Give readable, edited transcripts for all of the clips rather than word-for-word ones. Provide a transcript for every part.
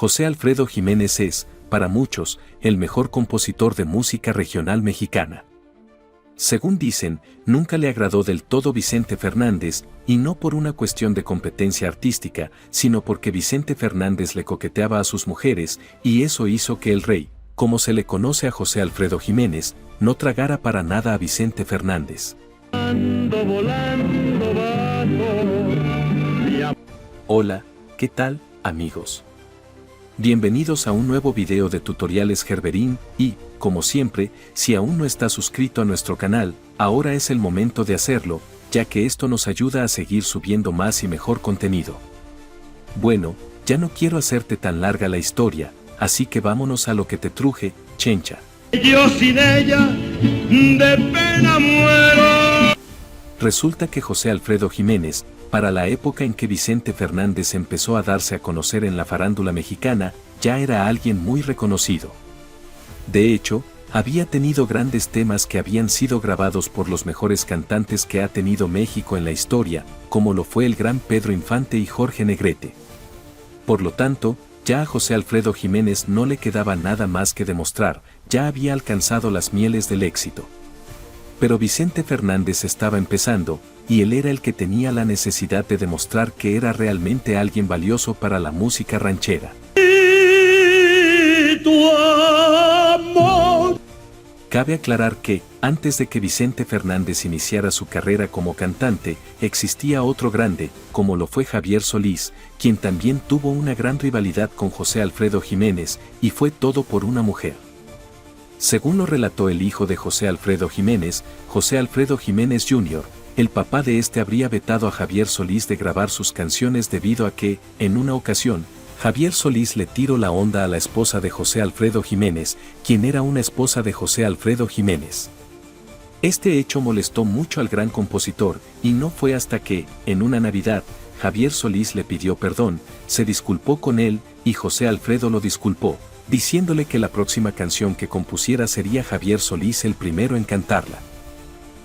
José Alfredo Jiménez es, para muchos, el mejor compositor de música regional mexicana. Según dicen, nunca le agradó del todo Vicente Fernández, y no por una cuestión de competencia artística, sino porque Vicente Fernández le coqueteaba a sus mujeres, y eso hizo que el rey, como se le conoce a José Alfredo Jiménez, no tragara para nada a Vicente Fernández. Hola, ¿qué tal, amigos? Bienvenidos a un nuevo video de tutoriales Gerberín y, como siempre, si aún no estás suscrito a nuestro canal, ahora es el momento de hacerlo, ya que esto nos ayuda a seguir subiendo más y mejor contenido. Bueno, ya no quiero hacerte tan larga la historia, así que vámonos a lo que te truje, chencha. Yo sin ella, de pena muero. Resulta que José Alfredo Jiménez, para la época en que Vicente Fernández empezó a darse a conocer en la farándula mexicana, ya era alguien muy reconocido. De hecho, había tenido grandes temas que habían sido grabados por los mejores cantantes que ha tenido México en la historia, como lo fue el gran Pedro Infante y Jorge Negrete. Por lo tanto, ya a José Alfredo Jiménez no le quedaba nada más que demostrar, ya había alcanzado las mieles del éxito. Pero Vicente Fernández estaba empezando, y él era el que tenía la necesidad de demostrar que era realmente alguien valioso para la música ranchera. Cabe aclarar que, antes de que Vicente Fernández iniciara su carrera como cantante, existía otro grande, como lo fue Javier Solís, quien también tuvo una gran rivalidad con José Alfredo Jiménez, y fue todo por una mujer. Según lo relató el hijo de José Alfredo Jiménez, José Alfredo Jiménez Jr., el papá de este habría vetado a Javier Solís de grabar sus canciones debido a que, en una ocasión, Javier Solís le tiró la onda a la esposa de José Alfredo Jiménez, quien era una esposa de José Alfredo Jiménez. Este hecho molestó mucho al gran compositor, y no fue hasta que, en una Navidad, Javier Solís le pidió perdón, se disculpó con él, y José Alfredo lo disculpó, diciéndole que la próxima canción que compusiera sería Javier Solís el primero en cantarla.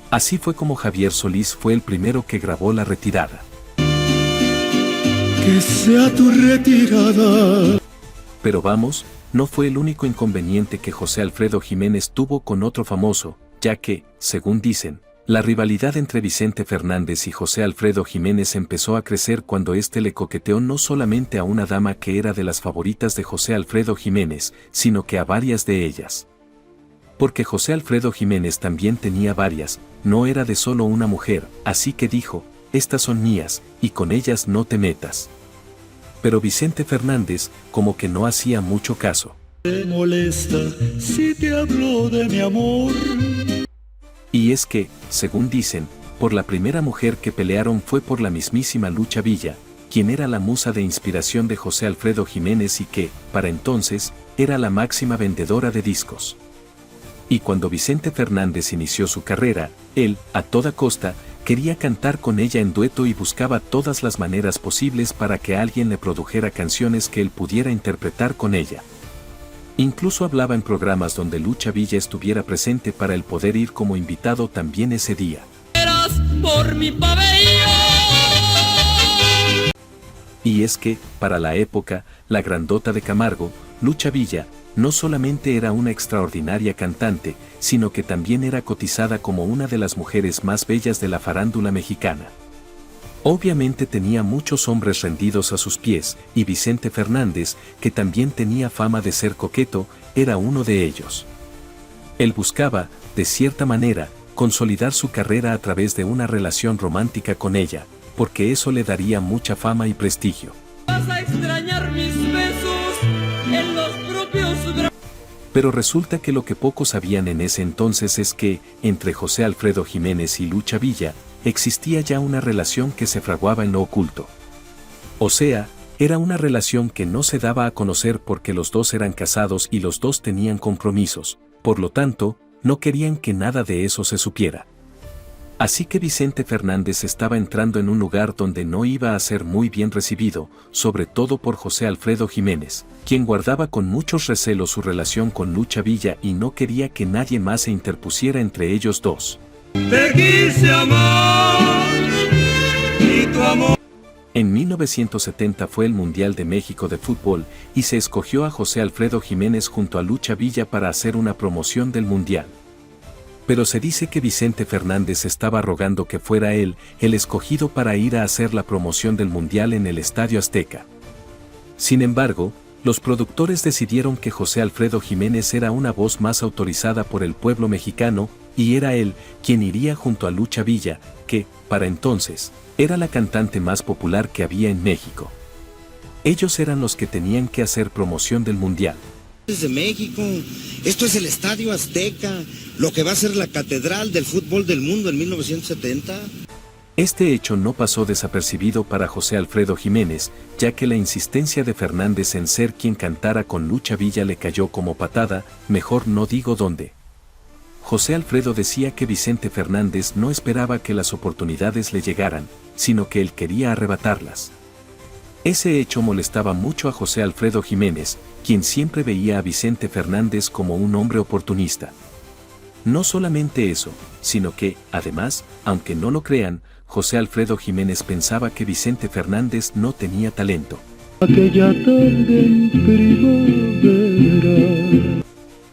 Así fue como Javier Solís fue el primero que grabó La Retirada. Que sea tu retirada. Pero vamos, no fue el único inconveniente que José Alfredo Jiménez tuvo con otro famoso, ya que, según dicen, la rivalidad entre Vicente Fernández y José Alfredo Jiménez empezó a crecer cuando éste le coqueteó no solamente a una dama que era de las favoritas de José Alfredo Jiménez, sino que a varias de ellas. Porque José Alfredo Jiménez también tenía varias, no era de solo una mujer, así que dijo, estas son mías, y con ellas no te metas. Pero Vicente Fernández, como que no hacía mucho caso. ¿Te molesta si te hablo de mi amor? Y es que, según dicen, por la primera mujer que pelearon fue por la mismísima Lucha Villa, quien era la musa de inspiración de José Alfredo Jiménez y que, para entonces, era la máxima vendedora de discos. Y cuando Vicente Fernández inició su carrera, él, a toda costa, quería cantar con ella en dueto y buscaba todas las maneras posibles para que alguien le produjera canciones que él pudiera interpretar con ella. Incluso hablaba en programas donde Lucha Villa estuviera presente para el poder ir como invitado también ese día. Por mi pabellón. Y es que, para la época, la grandota de Camargo, Lucha Villa, no solamente era una extraordinaria cantante, sino que también era cotizada como una de las mujeres más bellas de la farándula mexicana. Obviamente tenía muchos hombres rendidos a sus pies, y Vicente Fernández, que también tenía fama de ser coqueto, era uno de ellos. Él buscaba, de cierta manera, consolidar su carrera a través de una relación romántica con ella, porque eso le daría mucha fama y prestigio. Vas a extrañar mis besos en los propios brazos. Pero resulta que lo que pocos sabían en ese entonces es que, entre José Alfredo Jiménez y Lucha Villa, existía ya una relación que se fraguaba en lo oculto. O sea, era una relación que no se daba a conocer porque los dos eran casados y los dos tenían compromisos, por lo tanto, no querían que nada de eso se supiera. Así que Vicente Fernández estaba entrando en un lugar donde no iba a ser muy bien recibido, sobre todo por José Alfredo Jiménez, quien guardaba con muchos recelos su relación con Lucha Villa y no quería que nadie más se interpusiera entre ellos dos. Te quise amar y tu amor. En 1970 fue el Mundial de México de fútbol y se escogió a José Alfredo Jiménez junto a Lucha Villa para hacer una promoción del Mundial. Pero se dice que Vicente Fernández estaba rogando que fuera él el escogido para ir a hacer la promoción del Mundial en el Estadio Azteca. Sin embargo, los productores decidieron que José Alfredo Jiménez era una voz más autorizada por el pueblo mexicano, y era él quien iría junto a Lucha Villa, que, para entonces, era la cantante más popular que había en México. Ellos eran los que tenían que hacer promoción del Mundial. Desde México, esto es el Estadio Azteca, lo que va a ser la catedral del fútbol del mundo en 1970. Este hecho no pasó desapercibido para José Alfredo Jiménez, ya que la insistencia de Fernández en ser quien cantara con Lucha Villa le cayó como patada, mejor no digo dónde. José Alfredo decía que Vicente Fernández no esperaba que las oportunidades le llegaran, sino que él quería arrebatarlas. Ese hecho molestaba mucho a José Alfredo Jiménez, quien siempre veía a Vicente Fernández como un hombre oportunista. No solamente eso, sino que, además, aunque no lo crean, José Alfredo Jiménez pensaba que Vicente Fernández no tenía talento. Aquella tarde en primavera.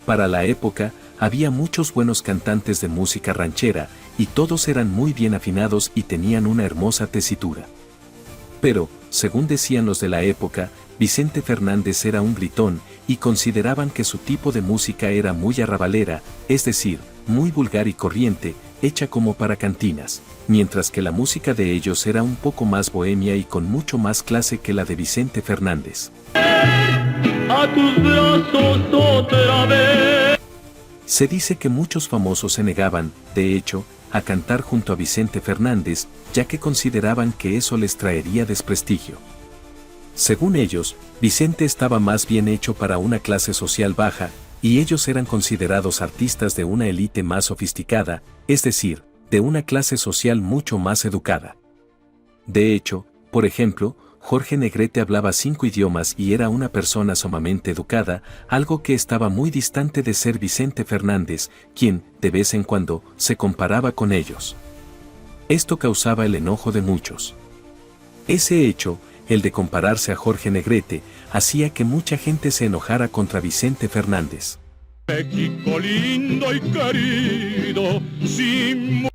Para la época, había muchos buenos cantantes de música ranchera, y todos eran muy bien afinados y tenían una hermosa tesitura. Pero, según decían los de la época, Vicente Fernández era un gritón, y consideraban que su tipo de música era muy arrabalera, es decir, muy vulgar y corriente, hecha como para cantinas, mientras que la música de ellos era un poco más bohemia y con mucho más clase que la de Vicente Fernández. A tus brazos otra vez. Se dice que muchos famosos se negaban, de hecho, a cantar junto a Vicente Fernández, ya que consideraban que eso les traería desprestigio. Según ellos, Vicente estaba más bien hecho para una clase social baja, y ellos eran considerados artistas de una élite más sofisticada, es decir, de una clase social mucho más educada. De hecho, por ejemplo, Jorge Negrete hablaba 5 idiomas y era una persona sumamente educada, algo que estaba muy distante de ser Vicente Fernández, quien, de vez en cuando, se comparaba con ellos. Esto causaba el enojo de muchos. Ese hecho, el de compararse a Jorge Negrete, hacía que mucha gente se enojara contra Vicente Fernández. México lindo y querido, sin...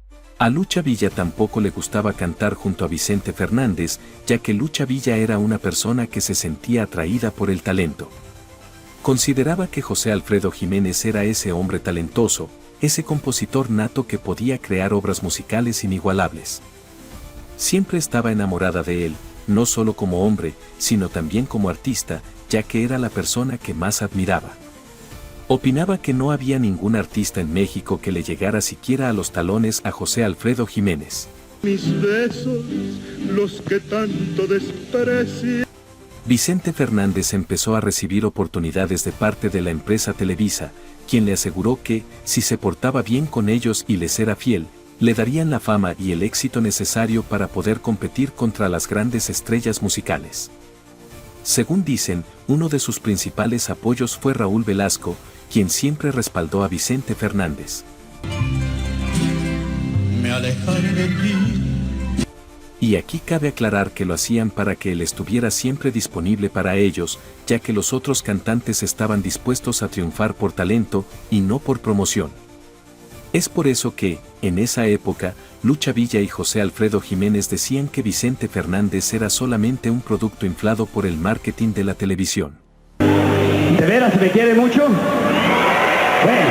A Lucha Villa tampoco le gustaba cantar junto a Vicente Fernández, ya que Lucha Villa era una persona que se sentía atraída por el talento. Consideraba que José Alfredo Jiménez era ese hombre talentoso, ese compositor nato que podía crear obras musicales inigualables. Siempre estaba enamorada de él, no solo como hombre, sino también como artista, ya que era la persona que más admiraba. Opinaba que no había ningún artista en México que le llegara siquiera a los talones a José Alfredo Jiménez. Mis besos, los que tanto desprecio. Vicente Fernández empezó a recibir oportunidades de parte de la empresa Televisa, quien le aseguró que, si se portaba bien con ellos y les era fiel, le darían la fama y el éxito necesario para poder competir contra las grandes estrellas musicales. Según dicen, uno de sus principales apoyos fue Raúl Velasco, quien siempre respaldó a Vicente Fernández. Me alejaré de ti. Y aquí cabe aclarar que lo hacían para que él estuviera siempre disponible para ellos, ya que los otros cantantes estaban dispuestos a triunfar por talento y no por promoción. Es por eso que, en esa época, Lucha Villa y José Alfredo Jiménez decían que Vicente Fernández era solamente un producto inflado por el marketing de la televisión. ¿De veras me quiere mucho? Bueno,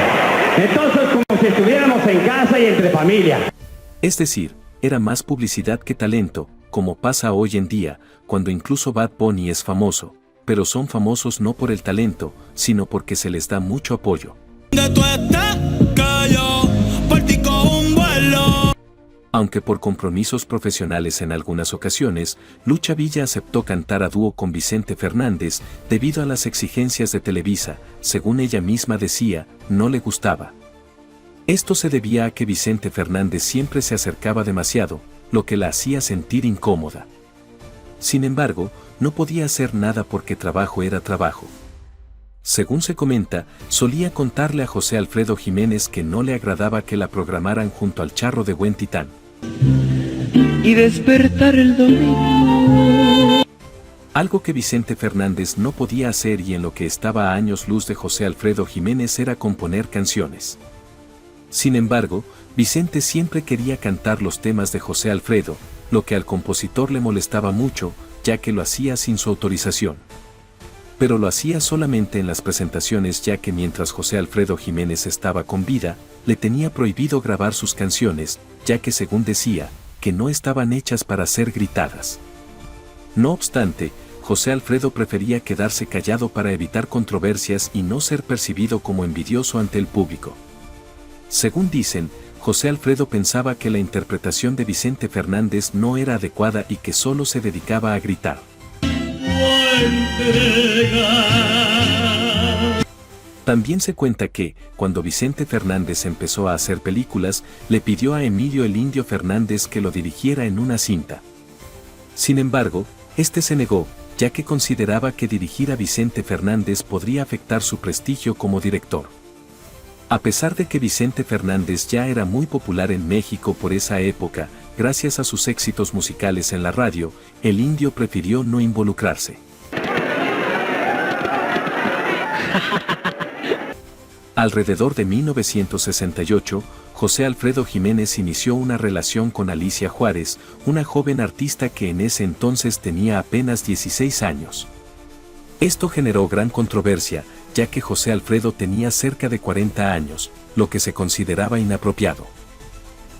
entonces como si estuviéramos en casa y entre familia. Es decir, era más publicidad que talento, como pasa hoy en día, cuando incluso Bad Bunny es famoso, pero son famosos no por el talento, sino porque se les da mucho apoyo. Aunque por compromisos profesionales en algunas ocasiones, Lucha Villa aceptó cantar a dúo con Vicente Fernández debido a las exigencias de Televisa, según ella misma decía, no le gustaba. Esto se debía a que Vicente Fernández siempre se acercaba demasiado, lo que la hacía sentir incómoda. Sin embargo, no podía hacer nada porque trabajo era trabajo. Según se comenta, solía contarle a José Alfredo Jiménez que no le agradaba que la programaran junto al Charro de Buen Titán. y despertar el domingo. Algo que Vicente Fernández no podía hacer y en lo que estaba a años luz de José Alfredo Jiménez era componer canciones. Sin embargo, Vicente siempre quería cantar los temas de José Alfredo, lo que al compositor le molestaba mucho, ya que lo hacía sin su autorización. Pero lo hacía solamente en las presentaciones, ya que mientras José Alfredo Jiménez estaba con vida, le tenía prohibido grabar sus canciones, ya que según decía, que no estaban hechas para ser gritadas. No obstante, José Alfredo prefería quedarse callado para evitar controversias y no ser percibido como envidioso ante el público. Según dicen, José Alfredo pensaba que la interpretación de Vicente Fernández no era adecuada y que solo se dedicaba a gritar. También se cuenta que, cuando Vicente Fernández empezó a hacer películas, le pidió a Emilio el Indio Fernández que lo dirigiera en una cinta. Sin embargo, este se negó, ya que consideraba que dirigir a Vicente Fernández podría afectar su prestigio como director. A pesar de que Vicente Fernández ya era muy popular en México por esa época, gracias a sus éxitos musicales en la radio, el Indio prefirió no involucrarse. Alrededor de 1968, José Alfredo Jiménez inició una relación con Alicia Juárez, una joven artista que en ese entonces tenía apenas 16 años. Esto generó gran controversia, ya que José Alfredo tenía cerca de 40 años, lo que se consideraba inapropiado.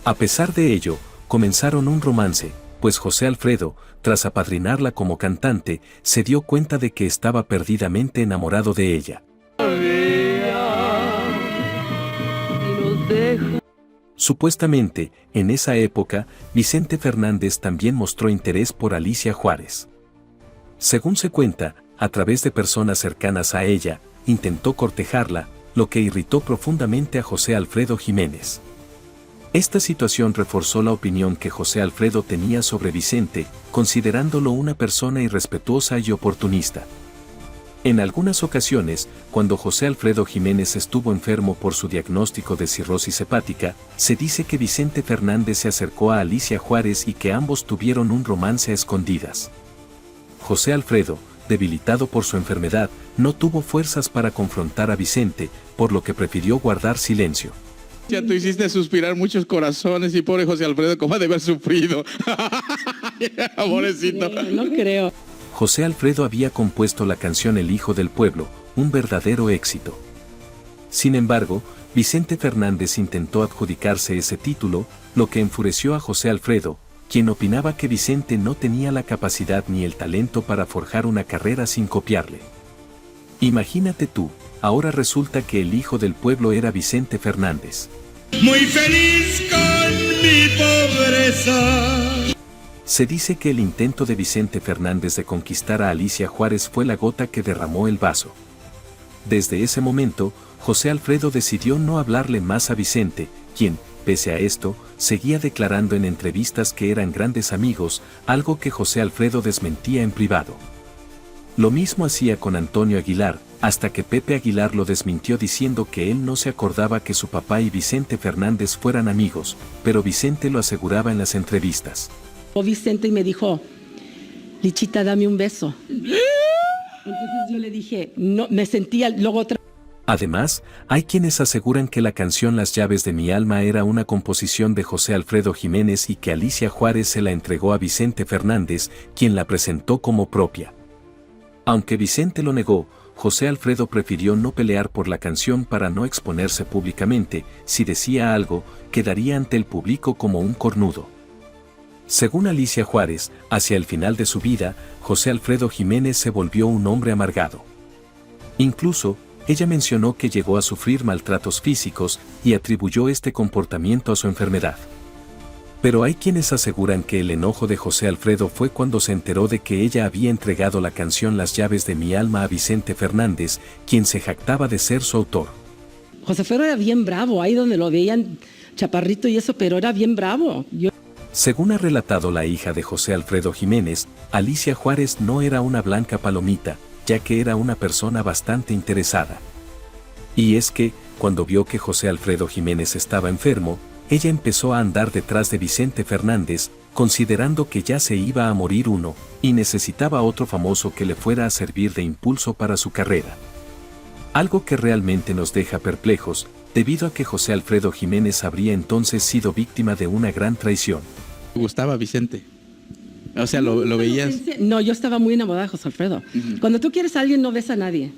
A pesar de ello, comenzaron un romance, pues José Alfredo, tras apadrinarla como cantante, se dio cuenta de que estaba perdidamente enamorado de ella. Supuestamente, en esa época, Vicente Fernández también mostró interés por Alicia Juárez. Según se cuenta, a través de personas cercanas a ella, intentó cortejarla, lo que irritó profundamente a José Alfredo Jiménez. Esta situación reforzó la opinión que José Alfredo tenía sobre Vicente, considerándolo una persona irrespetuosa y oportunista. En algunas ocasiones, cuando José Alfredo Jiménez estuvo enfermo por su diagnóstico de cirrosis hepática, se dice que Vicente Fernández se acercó a Alicia Juárez y que ambos tuvieron un romance a escondidas. José Alfredo, debilitado por su enfermedad, no tuvo fuerzas para confrontar a Vicente, por lo que prefirió guardar silencio. Ya tú hiciste suspirar muchos corazones y pobre José Alfredo, ¿cómo ha de haber sufrido? Pobrecito. No creo. José Alfredo había compuesto la canción El Hijo del Pueblo, un verdadero éxito. Sin embargo, Vicente Fernández intentó adjudicarse ese título, lo que enfureció a José Alfredo, quien opinaba que Vicente no tenía la capacidad ni el talento para forjar una carrera sin copiarle. Imagínate tú, ahora resulta que el hijo del pueblo era Vicente Fernández. Muy feliz con mi pobreza. Se dice que el intento de Vicente Fernández de conquistar a Alicia Juárez fue la gota que derramó el vaso. Desde ese momento, José Alfredo decidió no hablarle más a Vicente, quien, pese a esto, seguía declarando en entrevistas que eran grandes amigos, algo que José Alfredo desmentía en privado. Lo mismo hacía con Antonio Aguilar, hasta que Pepe Aguilar lo desmintió diciendo que él no se acordaba que su papá y Vicente Fernández fueran amigos, pero Vicente lo aseguraba en las entrevistas. Vicente y me dijo, Lichita, dame un beso. Entonces yo le dije, no, me sentía luego otra. Además, hay quienes aseguran que la canción Las llaves de mi alma era una composición de José Alfredo Jiménez y que Alicia Juárez se la entregó a Vicente Fernández, quien la presentó como propia. Aunque Vicente lo negó, José Alfredo prefirió no pelear por la canción para no exponerse públicamente. Si decía algo, quedaría ante el público como un cornudo. Según Alicia Juárez, hacia el final de su vida, José Alfredo Jiménez se volvió un hombre amargado. Incluso, ella mencionó que llegó a sufrir maltratos físicos y atribuyó este comportamiento a su enfermedad. Pero hay quienes aseguran que el enojo de José Alfredo fue cuando se enteró de que ella había entregado la canción Las llaves de mi alma a Vicente Fernández, quien se jactaba de ser su autor. José Alfredo era bien bravo, ahí donde lo veían chaparrito y eso, pero era bien bravo. Según ha relatado la hija de José Alfredo Jiménez, Alicia Juárez no era una blanca palomita, ya que era una persona bastante interesada. Y es que, cuando vio que José Alfredo Jiménez estaba enfermo, ella empezó a andar detrás de Vicente Fernández, considerando que ya se iba a morir uno, y necesitaba otro famoso que le fuera a servir de impulso para su carrera. Algo que realmente nos deja perplejos, debido a que José Alfredo Jiménez habría entonces sido víctima de una gran traición. ¿Te gustaba Vicente? O sea, ¿lo veías? No, yo estaba muy enamorada de José Alfredo. Cuando tú quieres a alguien, no ves a nadie.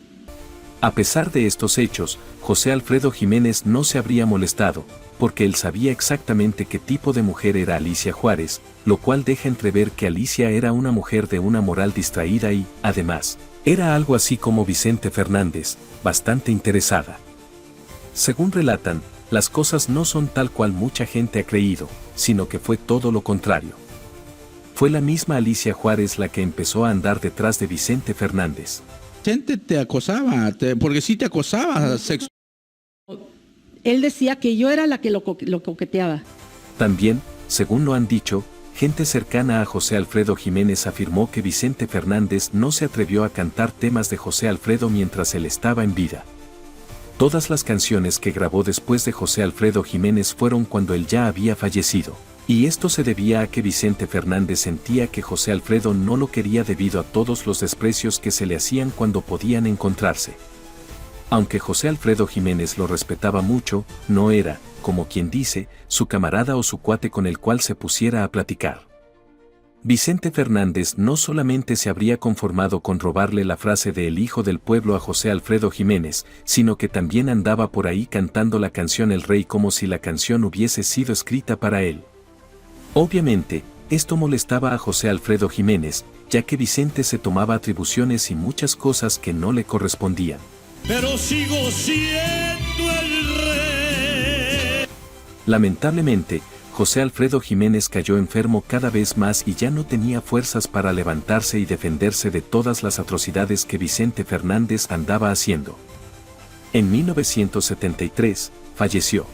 A pesar de estos hechos, José Alfredo Jiménez no se habría molestado, porque él sabía exactamente qué tipo de mujer era Alicia Juárez, lo cual deja entrever que Alicia era una mujer de una moral distraída y, además, era algo así como Vicente Fernández, bastante interesada. Según relatan, las cosas no son tal cual mucha gente ha creído, sino que fue todo lo contrario. Fue la misma Alicia Juárez la que empezó a andar detrás de Vicente Fernández. Vicente te acosaba, porque sí te acosaba sexualmente. Él decía que yo era la que lo coqueteaba. También, según lo han dicho, gente cercana a José Alfredo Jiménez afirmó que Vicente Fernández no se atrevió a cantar temas de José Alfredo mientras él estaba en vida. Todas las canciones que grabó después de José Alfredo Jiménez fueron cuando él ya había fallecido, y esto se debía a que Vicente Fernández sentía que José Alfredo no lo quería debido a todos los desprecios que se le hacían cuando podían encontrarse. Aunque José Alfredo Jiménez lo respetaba mucho, no era, como quien dice, su camarada o su cuate con el cual se pusiera a platicar. Vicente Fernández no solamente se habría conformado con robarle la frase de El hijo del pueblo a José Alfredo Jiménez, sino que también andaba por ahí cantando la canción El Rey como si la canción hubiese sido escrita para él. Obviamente, esto molestaba a José Alfredo Jiménez, ya que Vicente se tomaba atribuciones y muchas cosas que no le correspondían. Pero sigo siendo el rey. Lamentablemente, José Alfredo Jiménez cayó enfermo cada vez más y ya no tenía fuerzas para levantarse y defenderse de todas las atrocidades que Vicente Fernández andaba haciendo. En 1973, falleció.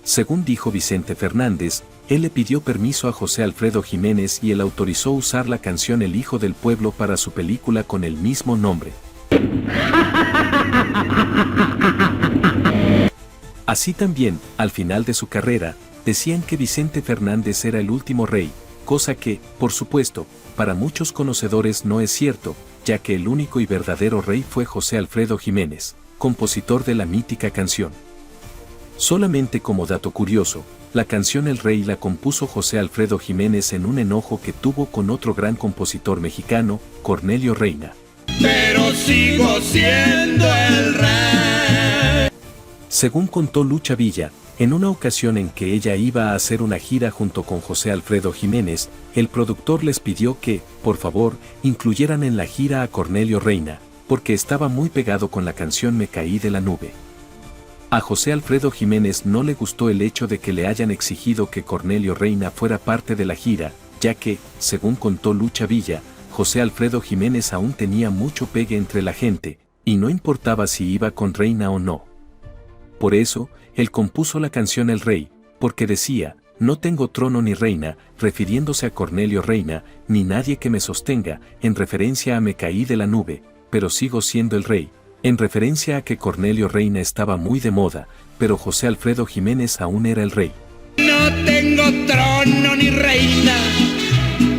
Según dijo Vicente Fernández, él le pidió permiso a José Alfredo Jiménez y él autorizó usar la canción El hijo del pueblo para su película con el mismo nombre. Así también, al final de su carrera, decían que Vicente Fernández era el último rey, cosa que, por supuesto, para muchos conocedores no es cierto, ya que el único y verdadero rey fue José Alfredo Jiménez, compositor de la mítica canción. Solamente como dato curioso, la canción El Rey la compuso José Alfredo Jiménez en un enojo que tuvo con otro gran compositor mexicano, Cornelio Reina. Pero sigo siendo el rey. Según contó Lucha Villa, en una ocasión en que ella iba a hacer una gira junto con José Alfredo Jiménez, el productor les pidió que, por favor, incluyeran en la gira a Cornelio Reina, porque estaba muy pegado con la canción Me caí de la nube. A José Alfredo Jiménez no le gustó el hecho de que le hayan exigido que Cornelio Reina fuera parte de la gira, ya que, según contó Lucha Villa, José Alfredo Jiménez aún tenía mucho pegue entre la gente, y no importaba si iba con Reina o no. Por eso, él compuso la canción El Rey, porque decía, no tengo trono ni reina, refiriéndose a Cornelio Reina, ni nadie que me sostenga, en referencia a Me caí de la nube, pero sigo siendo el rey, en referencia a que Cornelio Reina estaba muy de moda, pero José Alfredo Jiménez aún era el rey. No tengo trono ni reina,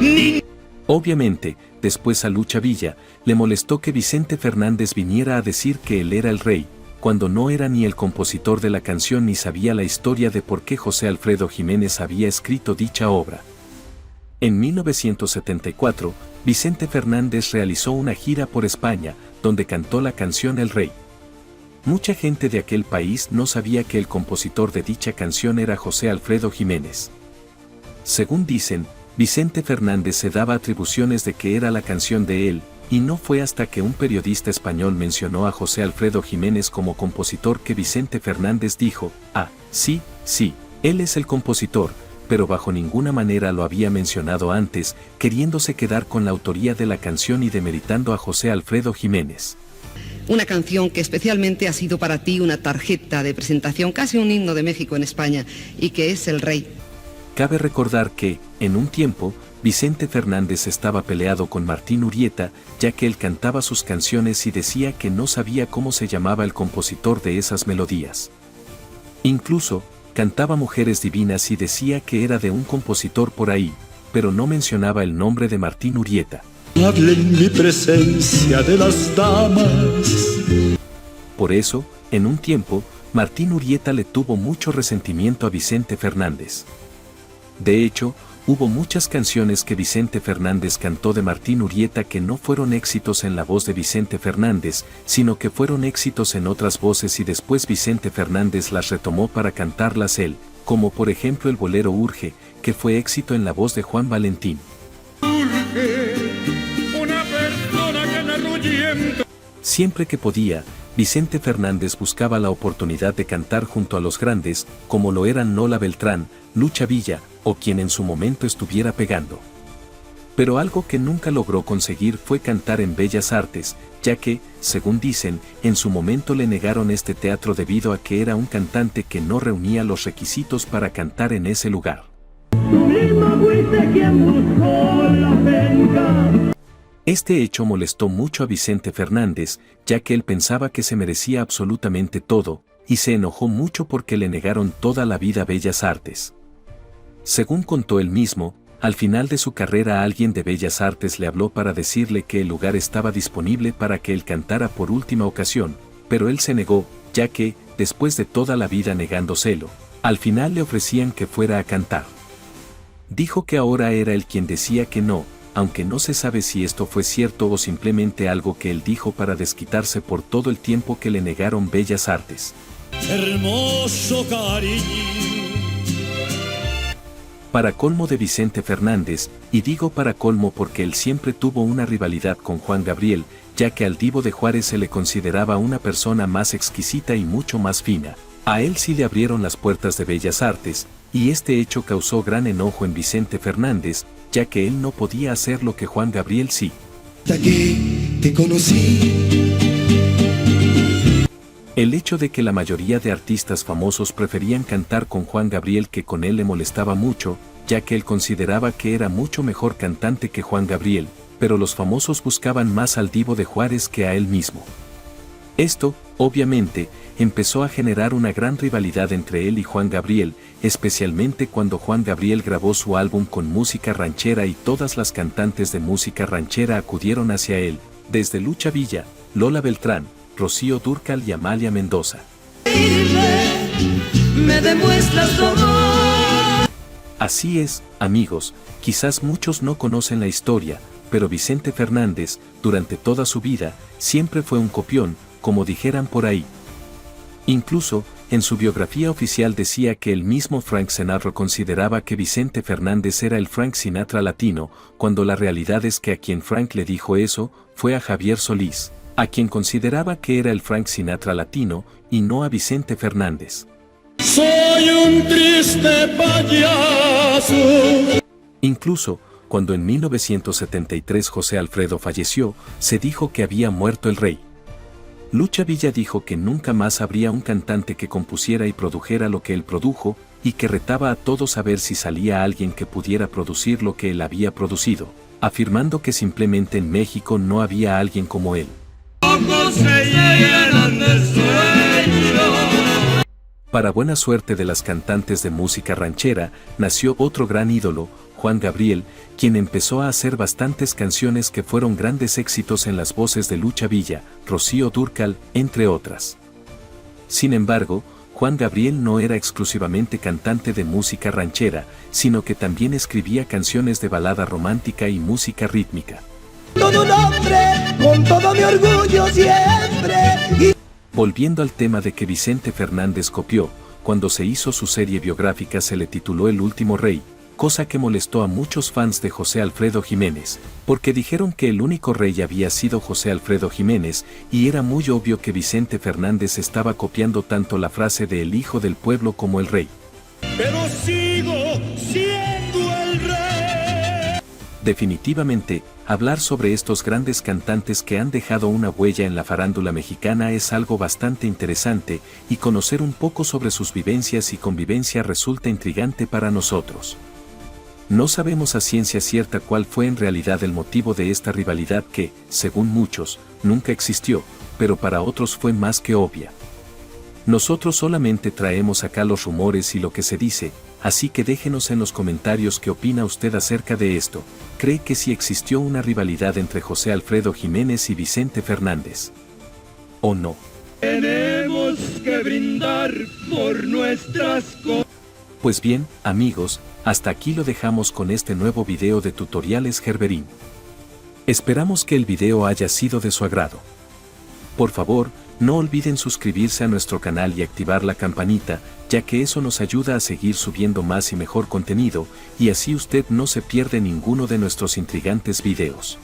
ni... Obviamente, después a Lucha Villa, le molestó que Vicente Fernández viniera a decir que él era el rey, cuando no era ni el compositor de la canción ni sabía la historia de por qué José Alfredo Jiménez había escrito dicha obra. En 1974, Vicente Fernández realizó una gira por España, donde cantó la canción El Rey. Mucha gente de aquel país no sabía que el compositor de dicha canción era José Alfredo Jiménez. Según dicen, Vicente Fernández se daba atribuciones de que era la canción de él, y no fue hasta que un periodista español mencionó a José Alfredo Jiménez como compositor que Vicente Fernández dijo, sí, él es el compositor, pero bajo ninguna manera lo había mencionado antes, queriéndose quedar con la autoría de la canción y demeritando a José Alfredo Jiménez. Una canción que especialmente ha sido para ti una tarjeta de presentación, casi un himno de México en España, y que es El Rey. Cabe recordar que, en un tiempo, Vicente Fernández estaba peleado con Martín Urieta, ya que él cantaba sus canciones y decía que no sabía cómo se llamaba el compositor de esas melodías. Incluso, Cantaba Mujeres Divinas y decía que era de un compositor por ahí, pero no mencionaba el nombre de Martín Urrieta. Hable en mi presencia de las damas. Por eso, en un tiempo, Martín Urrieta le tuvo mucho resentimiento a Vicente Fernández. De hecho, hubo muchas canciones que Vicente Fernández cantó de Martín Urrieta que no fueron éxitos en la voz de Vicente Fernández, sino que fueron éxitos en otras voces y después Vicente Fernández las retomó para cantarlas él, como por ejemplo el bolero Urge, que fue éxito en la voz de Juan Valentín. Una persona que me arrullenta. Siempre que podía, Vicente Fernández buscaba la oportunidad de cantar junto a los grandes, como lo eran Lola Beltrán, Lucha Villa, o quien en su momento estuviera pegando. Pero algo que nunca logró conseguir fue cantar en Bellas Artes, ya que, según dicen, en su momento le negaron este teatro debido a que era un cantante que no reunía los requisitos para cantar en ese lugar. Este hecho molestó mucho a Vicente Fernández, ya que él pensaba que se merecía absolutamente todo, y se enojó mucho porque le negaron toda la vida Bellas Artes. Según contó él mismo, al final de su carrera alguien de Bellas Artes le habló para decirle que el lugar estaba disponible para que él cantara por última ocasión, pero él se negó, ya que, después de toda la vida negándoselo, al final le ofrecían que fuera a cantar. Dijo que ahora era él quien decía que no, aunque no se sabe si esto fue cierto o simplemente algo que él dijo para desquitarse por todo el tiempo que le negaron Bellas Artes. Hermoso cariño. Para colmo de Vicente Fernández, y digo para colmo porque él siempre tuvo una rivalidad con Juan Gabriel, ya que al Divo de Juárez se le consideraba una persona más exquisita y mucho más fina. A él sí le abrieron las puertas de Bellas Artes, y este hecho causó gran enojo en Vicente Fernández, ya que él no podía hacer lo que Juan Gabriel sí. Hasta que te conocí. El hecho de que la mayoría de artistas famosos preferían cantar con Juan Gabriel que con él le molestaba mucho, ya que él consideraba que era mucho mejor cantante que Juan Gabriel, pero los famosos buscaban más al Divo de Juárez que a él mismo. Esto, obviamente, empezó a generar una gran rivalidad entre él y Juan Gabriel, especialmente cuando Juan Gabriel grabó su álbum con música ranchera y todas las cantantes de música ranchera acudieron hacia él, desde Lucha Villa, Lola Beltrán, Rocío Dúrcal y Amalia Mendoza. Me demuestras tu amor. Así es, amigos, quizás muchos no conocen la historia, pero Vicente Fernández, durante toda su vida, siempre fue un copión, como dijeran por ahí. Incluso, en su biografía oficial decía que el mismo Frank Sinatra consideraba que Vicente Fernández era el Frank Sinatra latino, cuando la realidad es que a quien Frank le dijo eso, fue a Javier Solís, a quien consideraba que era el Frank Sinatra latino, y no a Vicente Fernández. Soy un triste payaso. Incluso, cuando en 1973 José Alfredo falleció, se dijo que había muerto el rey. Lucha Villa dijo que nunca más habría un cantante que compusiera y produjera lo que él produjo, y que retaba a todos a ver si salía alguien que pudiera producir lo que él había producido, afirmando que simplemente en México no había alguien como él. Para buena suerte de las cantantes de música ranchera, nació otro gran ídolo, Juan Gabriel, quien empezó a hacer bastantes canciones que fueron grandes éxitos en las voces de Lucha Villa, Rocío Dúrcal, entre otras. Sin embargo, Juan Gabriel no era exclusivamente cantante de música ranchera, sino que también escribía canciones de balada romántica y música rítmica. Todo un hombre, con todo mi orgullo siempre. Volviendo al tema de que Vicente Fernández copió, cuando se hizo su serie biográfica se le tituló El Último Rey, cosa que molestó a muchos fans de José Alfredo Jiménez, porque dijeron que el único rey había sido José Alfredo Jiménez, y era muy obvio que Vicente Fernández estaba copiando tanto la frase de el hijo del pueblo como el rey. Pero sigo siendo el rey. Definitivamente, hablar sobre estos grandes cantantes que han dejado una huella en la farándula mexicana es algo bastante interesante, y conocer un poco sobre sus vivencias y convivencia resulta intrigante para nosotros. No sabemos a ciencia cierta cuál fue en realidad el motivo de esta rivalidad que, según muchos, nunca existió, pero para otros fue más que obvia. Nosotros solamente traemos acá los rumores y lo que se dice, así que déjenos en los comentarios qué opina usted acerca de esto. ¿Cree que sí existió una rivalidad entre José Alfredo Jiménez y Vicente Fernández? ¿O no? Tenemos que brindar por nuestras cosas. Pues bien, amigos, hasta aquí lo dejamos con este nuevo video de Tutoriales Gerberín. Esperamos que el video haya sido de su agrado. Por favor, no olviden suscribirse a nuestro canal y activar la campanita, ya que eso nos ayuda a seguir subiendo más y mejor contenido, y así usted no se pierde ninguno de nuestros intrigantes videos.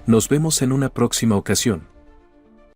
Nos vemos en una próxima ocasión.